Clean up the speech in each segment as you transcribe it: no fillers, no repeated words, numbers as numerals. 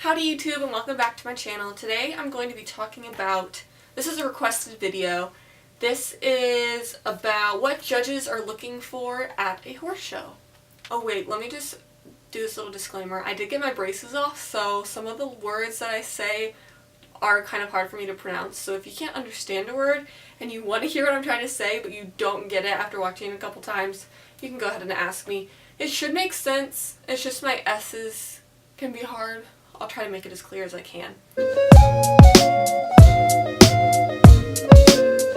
Howdy YouTube and welcome back to my channel. Today I'm going to be talking about, this is a requested video. This is about what judges are looking for at a horse show. Oh wait, let me just do this little disclaimer. I did get my braces off, so some of the words that I say are kind of hard for me to pronounce. So if you can't understand a word and you want to hear what I'm trying to say but you don't get it after watching it a couple times, you can go ahead and ask me. It should make sense. It's just my S's can be hard. I'll try to make it as clear as I can.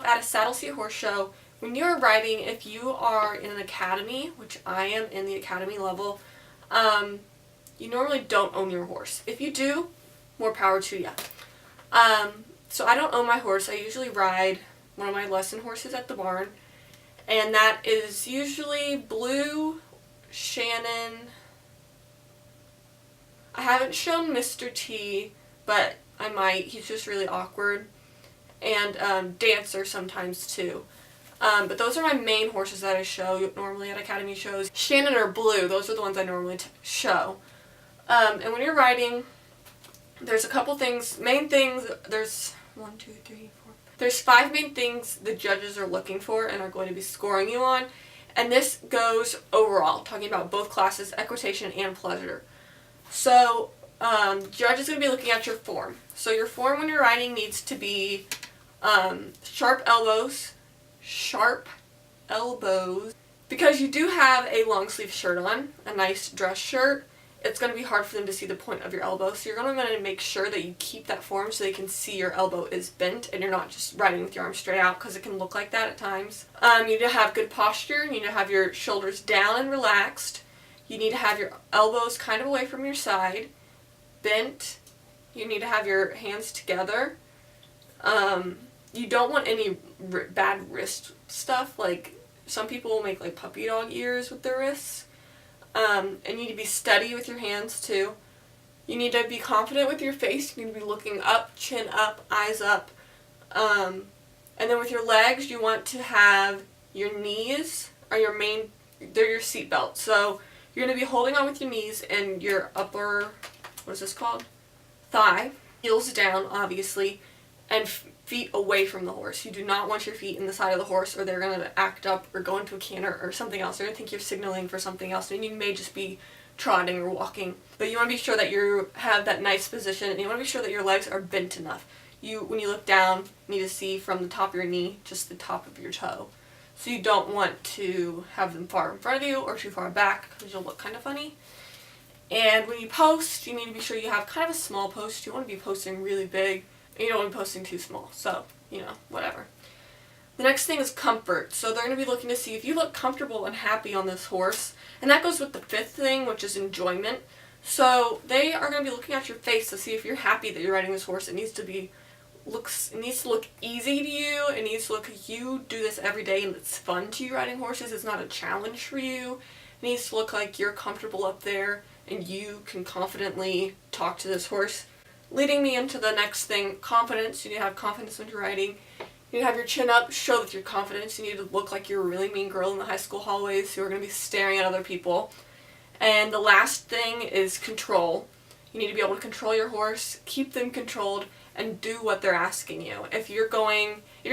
At a saddle seat horse show, when you're riding, if you are in an academy, which I am in the academy level, you normally don't own your horse. If you do, more power to you. So I don't own my horse. I usually ride one of my lesson horses at the barn, and that is usually Blue, Shannon. I haven't shown Mr. T, but I might. He's just really awkward. And Dancer sometimes too. But those are my main horses that I show normally at academy shows. Shannon or Blue, those are the ones I normally show. And when you're riding, there's a couple things, main things, there's 1, 2, 3, 4. There's 5 main things the judges are looking for and are going to be scoring you on. And this goes overall, talking about both classes, equitation and pleasure. So, judge is going to be looking at your form. So your form when you're riding needs to be sharp elbows. Because you do have a long sleeve shirt on, a nice dress shirt, it's going to be hard for them to see the point of your elbow. So you're going to make sure that you keep that form so they can see your elbow is bent and you're not just riding with your arms straight out, because it can look like that at times. You need to have good posture. You need to have your shoulders down and relaxed. You need to have your elbows kind of away from your side, bent. You need to have your hands together. You don't want any bad wrist stuff, like some people will make like puppy dog ears with their wrists. And you need to be steady with your hands too. You need to be confident with your face. You need to be looking up, chin up, eyes up. And then with your legs, you want to have your knees are your main, they're your seat belt. So you're going to be holding on with your knees and your upper, what is this called? Thigh. Heels down, obviously, and feet away from the horse. You do not want your feet in the side of the horse or they're going to act up or go into a canter or something else. They're going to think you're signaling for something else and you may just be trotting or walking. But you want to be sure that you have that nice position and you want to be sure that your legs are bent enough. When you look down, you need to see from the top of your knee, just the top of your toe. So you don't want to have them far in front of you or too far back because you'll look kind of funny. And when you post, you need to be sure you have kind of a small post. You want to be posting really big. You don't want to be posting too small. So, whatever. The next thing is comfort. So they're going to be looking to see if you look comfortable and happy on this horse. And that goes with the 5th thing, which is enjoyment. So they are going to be looking at your face to see if you're happy that you're riding this horse. It needs to look easy to you. It needs to look like you do this every day and it's fun to you riding horses. It's not a challenge for you. It needs to look like you're comfortable up there and you can confidently talk to this horse. Leading me into the next thing, confidence. You need to have confidence when you're riding. You need to have your chin up, show that you're confident. You need to look like you're a really mean girl in the high school hallways who are going to be staring at other people. And the last thing is control. You need to be able to control your horse, keep them controlled, and do what they're asking you. If you're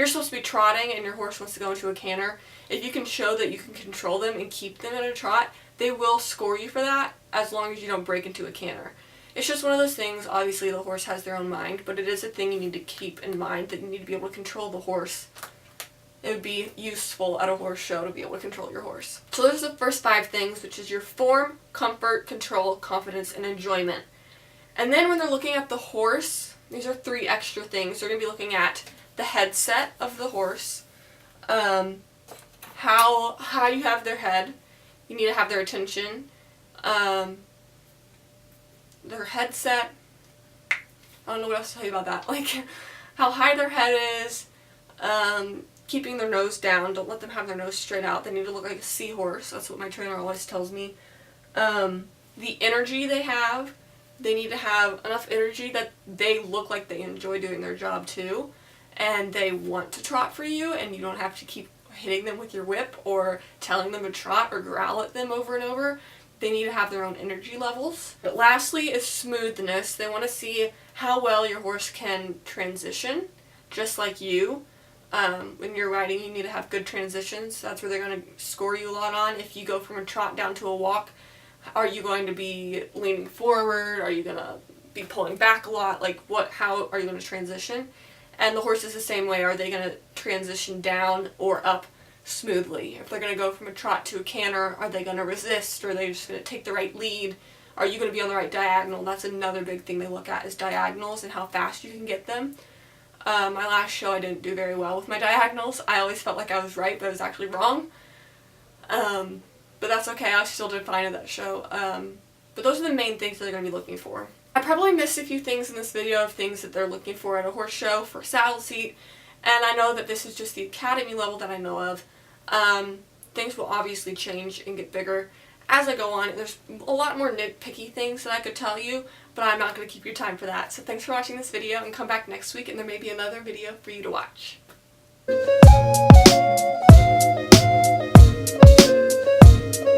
supposed to be trotting and your horse wants to go into a canter, if you can show that you can control them and keep them in a trot, they will score you for that as long as you don't break into a canter. It's just one of those things. Obviously the horse has their own mind, but it is a thing you need to keep in mind, that you need to be able to control the horse. It would be useful at a horse show to be able to control your horse. So those are the first 5 things, which is your form, comfort, control, confidence, and enjoyment. And then when they're looking at the horse, these are 3 extra things. They're going to be looking at the headset of the horse, how you have their head. You need to have their attention. Their headset. I don't know what else to tell you about that. Like how high their head is, keeping their nose down. Don't let them have their nose straight out. They need to look like a seahorse. That's what my trainer always tells me. The energy they have. They need to have enough energy that they look like they enjoy doing their job too. And they want to trot for you and you don't have to keep hitting them with your whip or telling them to trot or growl at them over and over. they need to have their own energy levels. But lastly is smoothness. They want to see how well your horse can transition, just like you. When you're riding, you need to have good transitions. That's where they're going to score you a lot on. If you go from a trot down to a walk, are you going to be leaning forward? Are you going to be pulling back a lot? Like, how are you going to transition? And the horse is the same way. Are they going to transition down or up smoothly? If they're going to go from a trot to a canter, are they going to resist, or are they just going to take the right lead? Are you going to be on the right diagonal? That's another big thing they look at, is diagonals and how fast you can get them. My last show I didn't do very well with my diagonals. I always felt like I was right, but I was actually wrong. But that's okay, I still did fine at that show. But those are the main things that they're going to be looking for. I probably missed a few things in this video of things that they're looking for at a horse show for saddle seat, and I know that this is just the academy level that I know of. Things will obviously change and get bigger as I go on. There's a lot more nitpicky things that I could tell you, but I'm not going to keep your time for that. So thanks for watching this video, and come back next week and there may be another video for you to watch.